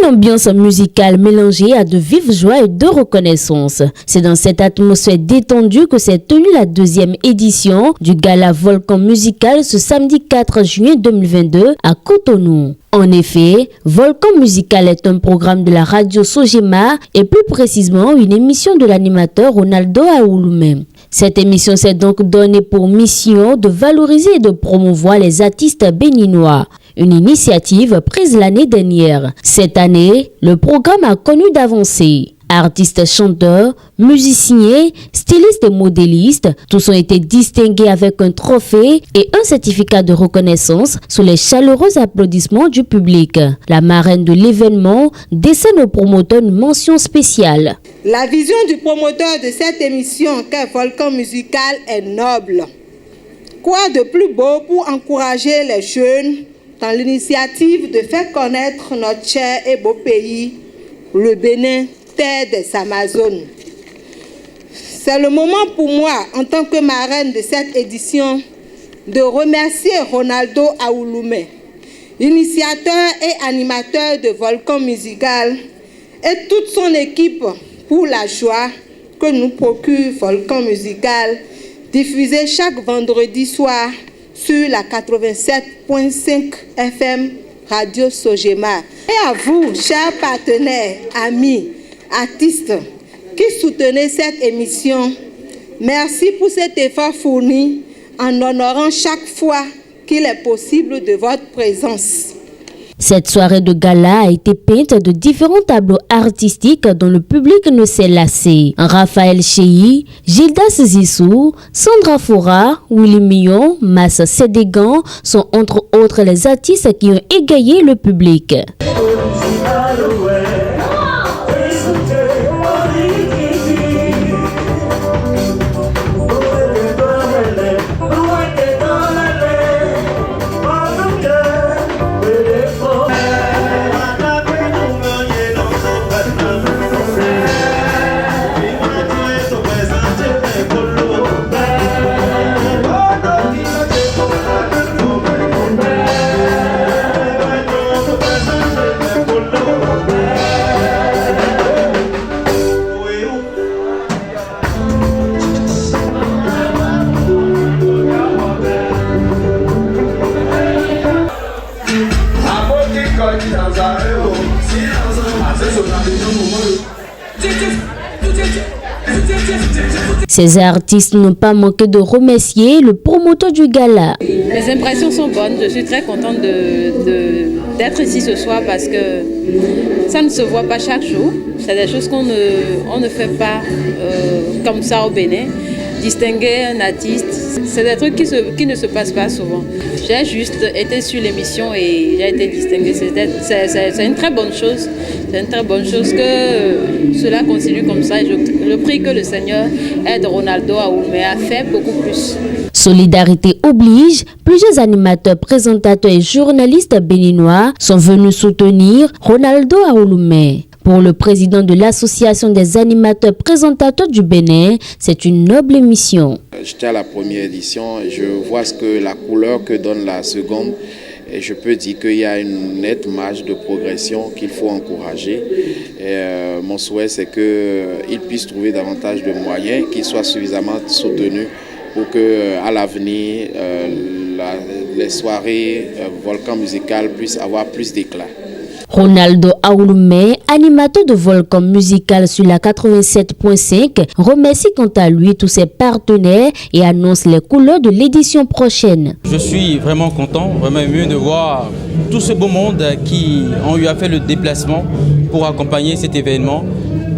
Une ambiance musicale mélangée à de vives joies et de reconnaissance. C'est dans cette atmosphère détendue que s'est tenue la 2e édition du Gala Volcan Musical ce samedi 4 juin 2022 à Cotonou. En effet, Volcan Musical est un programme de la radio Sojema et plus précisément une émission de l'animateur Ronaldo Aouloumé. Cette émission s'est donc donnée pour mission de valoriser et de promouvoir les artistes béninois. Une initiative prise l'année dernière. Cette année, le programme a connu d'avancées. Artistes, chanteurs, musiciens, stylistes et modélistes, tous ont été distingués avec un trophée et un certificat de reconnaissance sous les chaleureux applaudissements du public. La marraine de l'événement décerne au promoteur une mention spéciale. La vision du promoteur de cette émission qu'est Volcan Musical est noble. Quoi de plus beau pour encourager les jeunes dans l'initiative de faire connaître notre cher et beau pays, le Bénin, terre des Amazones. C'est le moment pour moi, en tant que marraine de cette édition, de remercier Ronaldo Aouloumé, initiateur et animateur de Volcan Musical, et toute son équipe pour la joie que nous procure Volcan Musical, diffusé chaque vendredi soir sur la 87.5 FM Radio Sojema. Et à vous, chers partenaires, amis, artistes qui soutenez cette émission, merci pour cet effort fourni en honorant chaque fois qu'il est possible de votre présence. Cette soirée de gala a été peinte de différents tableaux artistiques dont le public ne s'est lassé. Raphaël Cheyi, Gildas Zissou, Sandra Fora, Willy Millon, Massa Sédégan sont entre autres les artistes qui ont égayé le public. Ces artistes n'ont pas manqué de remercier le promoteur du gala. Les impressions sont bonnes, je suis très contente d'être ici ce soir parce que ça ne se voit pas chaque jour. C'est des choses qu'on ne fait pas comme ça au Bénin. Distinguer un artiste, c'est des trucs qui ne se passent pas souvent. J'ai juste été sur l'émission et j'ai été distinguée. C'est une très bonne chose. C'est une très bonne chose que cela continue comme ça. Et je prie que le Seigneur aide Ronaldo Aouloumé à faire beaucoup plus. Solidarité oblige, plusieurs animateurs, présentateurs et journalistes béninois sont venus soutenir Ronaldo Aouloumé. Pour le président de l'association des animateurs présentateurs du Bénin, c'est une noble mission. J'étais à la première édition et je vois la couleur que donne la seconde. Et je peux dire qu'il y a une nette marge de progression qu'il faut encourager. Et, mon souhait, c'est qu'ils puissent trouver davantage de moyens, qu'ils soient suffisamment soutenus pour qu'à l'avenir, les soirées Volcan Musical puissent avoir plus d'éclat. Ronaldo Aouloumé, animateur de Volcan Musical sur la 87.5, remercie quant à lui tous ses partenaires et annonce les couleurs de l'édition prochaine. Je suis vraiment content, vraiment ému de voir tout ce beau monde qui ont eu à faire le déplacement pour accompagner cet événement.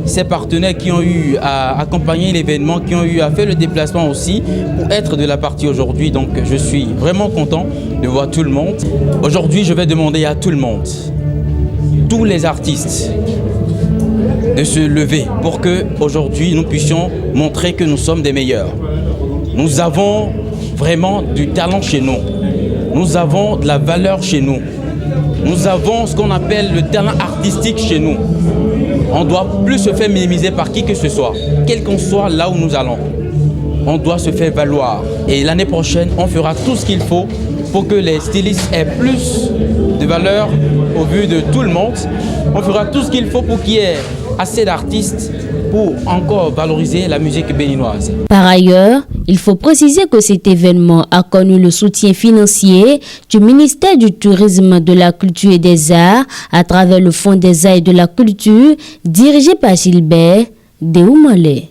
Ces partenaires qui ont eu à accompagner l'événement, qui ont eu à faire le déplacement aussi pour être de la partie aujourd'hui. Donc je suis vraiment content de voir tout le monde. Aujourd'hui, je vais demander à tout le monde, tous les artistes, de se lever pour que aujourd'hui nous puissions montrer que nous sommes des meilleurs. Nous avons vraiment du talent chez nous. Nous avons de la valeur chez nous. Nous avons ce qu'on appelle le talent artistique chez nous. On ne doit plus se faire minimiser par qui que ce soit, quel qu'on soit là où nous allons. On doit se faire valoir. Et l'année prochaine, on fera tout ce qu'il faut pour que les stylistes aient plus de valeur au vu de tout le monde on fera tout ce qu'il faut pour qu'il y ait assez d'artistes pour encore valoriser la musique béninoise. Par ailleurs, il faut préciser que cet événement a connu le soutien financier du ministère du Tourisme, de la Culture et des Arts à travers le Fonds des Arts et de la Culture dirigé par Gilbert Deoumale.